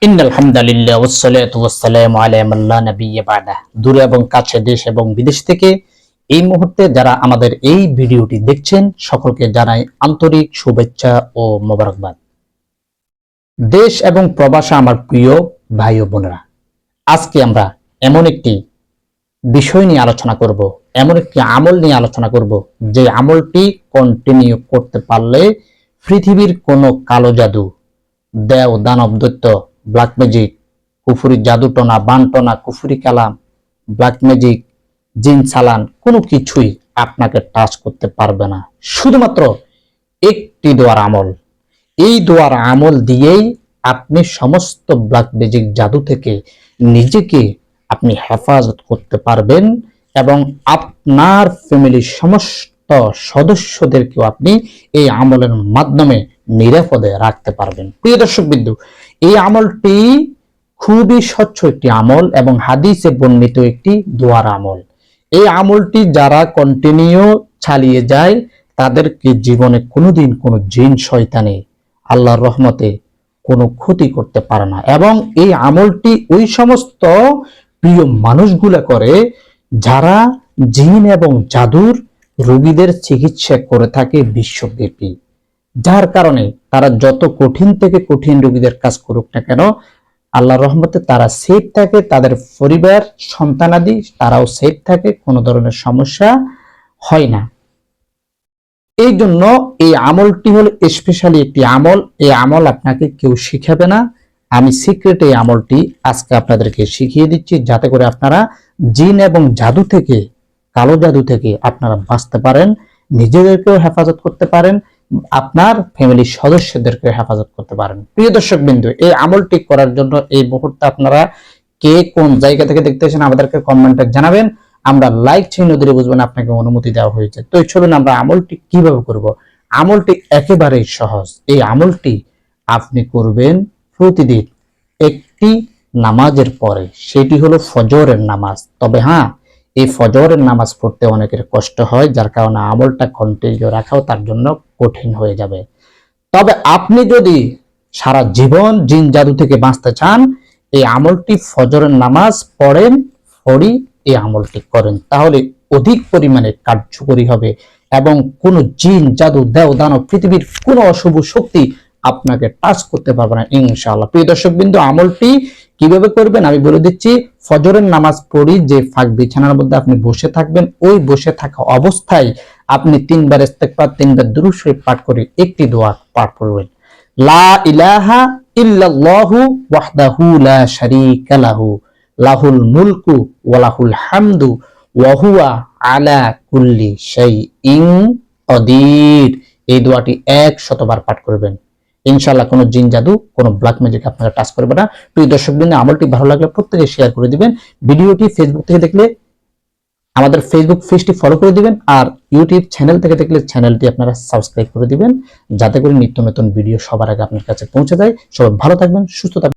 ইন্নাল হামদুলিল্লাহ ওয়াসসালাতু ওয়াসসালামু আলা মান লা নাবিয়্যা বা'দা। দূরে এবং কাছে, দেশ এবং বিদেশ থেকে এই মুহূর্তে যারা আমাদের এই ভিডিওটি দেখছেন, সকলকে জানাই আন্তরিক শুভেচ্ছা ও মোবারকবাদ। দেশ এবং প্রবাসে আমার প্রিয় ভাই ও বোনেরা, আজকে আমরা এমন একটি বিষয় নিয়ে আলোচনা করব, এমন একটি আমল নিয়ে আলোচনা করব, যে আমলটি কন্টিনিউ করতে পারলে পৃথিবীর কোনো কালো জাদু, দেও দানব দৈত্য, ব্ল্যাক ম্যাজিক, কুফুরি জাদুটনা, বানটনা, কুফুরি কালাম, ব্ল্যাক ম্যাজিক, জিন চালান, কোনো কিছুই আপনাকে টাচ করতে পারবে না। শুধুমাত্র একটি দোয়ার আমল, এই দোয়ার আমল দিয়েই আপনি সমস্ত ব্ল্যাক ম্যাজিক জাদু থেকে নিজেকে আপনি হেফাজত করতে পারবেন এবং আপনার ফ্যামিলির সমস্ত সদস্যদেরকেও আপনি এই আমলের মাধ্যমে নিরাপদে রাখতে পারবেন। প্রিয় দর্শকবৃন্দ, এই আমলটি খুবই স্বচ্ছ একটি আমল এবং হাদিসে বর্ণিত একটি দোয়ার আমল। এই আমলটি যারা কন্টিনিউ চালিয়ে যায় তাদেরকে জীবনে কোনোদিন কোনো জিন শয়তানে আল্লাহর রহমতে কোনো ক্ষতি করতে পারে না। এবং এই আমলটি ওই সমস্ত প্রিয় মানুষগুলো করে যারা জিন এবং জাদুর রোগীদের চিকিৎসা করে থাকে বিশ্বব্যাপী, যার কারণে তারা যত কঠিন থেকে কঠিন রোগীদের কাজ করুক না কেন, আল্লাহর রহমতে তারা সেফ থাকে, তাদের পরিবার সন্তানাদি তারাও সেফ থাকে, কোনো ধরনের সমস্যা হয় না। এই জন্য এই আমলটি হলো স্পেশালি একটি আমল। এই আমল আপনাকে কেউ শিখাবে না, আমি সিক্রেট এই আমলটি আজকে আপনাদেরকে শিখিয়ে দিচ্ছি, যাতে করে আপনারা জিন এবং জাদু থেকে, কালো জাদু থেকে আপনারা বাঁচতে পারেন, নিজেদেরকেও হেফাজত করতে পারেন, আপনার ফ্যামিলির সদস্যদেরকে হেফাজত করতে পারেন। প্রিয় দর্শকবৃন্দ, এই আমলটি করার জন্য এই মুহূর্তে আপনারা কে কোন জায়গা থেকে দেখতেছেন আমাদেরকে কমেন্টে জানাবেন। আমরা লাইক চিহ্ন দিয়ে বুঝবেন আপনাকে অনুমতি দেওয়া হয়েছে। তো চলুন আমরা আমলটি কিভাবে করব। আমলটি একেবারেই সহজ। এই আমলটি আপনি করবেন প্রতিদিন একটি নামাজের পরে, সেটি হলো ফজরের নামাজ। তবে হ্যাঁ, এই ফজরের নামাজ পড়তে অনেকের কষ্ট হয়, যার কারণে আমলটা কন্টিনিউ রাখাও তার জন্য কঠিন হয়ে যাবে। তবে আপনি যদি সারা জীবন জিন জাদু থেকে বাঁচতে চান, এই আমলটি ফজরের নামাজ পড়েন, পড়ি এই আমলটি করেন, তাহলে অধিক পরিমাণে কার্যকরী হবে এবং কোনো জিন জাদু, দেও দানব, পৃথিবীর কোনো অশুভ শক্তি আপনাকে টাচ করতে পারবে না ইনশাআল্লাহ। প্রিয় দর্শকবৃন্দ, আমলটি কিভাবে করবেন আমি বলে দিচ্ছি। ফজরের নামাজ পড়ি যে ফাঁক বিছানার মধ্যে আপনি বসে থাকবেন, ওই বসে থাকা অবস্থায় আপনি 3 বার ইস্তেগফার, 3 বার দুরূদ শরীফ পাঠ করে একটি দোয়া পাঠ করবেন। লা ইলাহা ইল্লাল্লাহু ওয়াহদাহু লা শারীকা লাহু লাহুল মুলকু ওয়া লাহুল হামদু ওয়া হুয়া আলা কুল্লি শাইইন কাদির। এই দোয়াটি 100 বার পাঠ করবেন। ইনশাআল্লাহ কোনো জিন জাদু, কোনো ব্ল্যাক ম্যাজিক আপনাকে টাচ করবে না। প্রিয় দর্শকবৃন্দ, আমলটি ভালো লাগলে প্রত্যেকে শেয়ার করে দিবেন। ভিডিওটি ফেসবুক থেকে দেখলে আমাদের ফেসবুক পেজটি ফলো করে দিবেন, আর ইউটিউব চ্যানেল থেকে দেখলে চ্যানেলটি আপনারা সাবস্ক্রাইব করে দিবেন, যাতে করে নিত্য নতুন ভিডিও সবার আগে আপনার কাছে পৌঁছে যায়। সবাই ভালো থাকবেন, সুস্থ থাকবেন।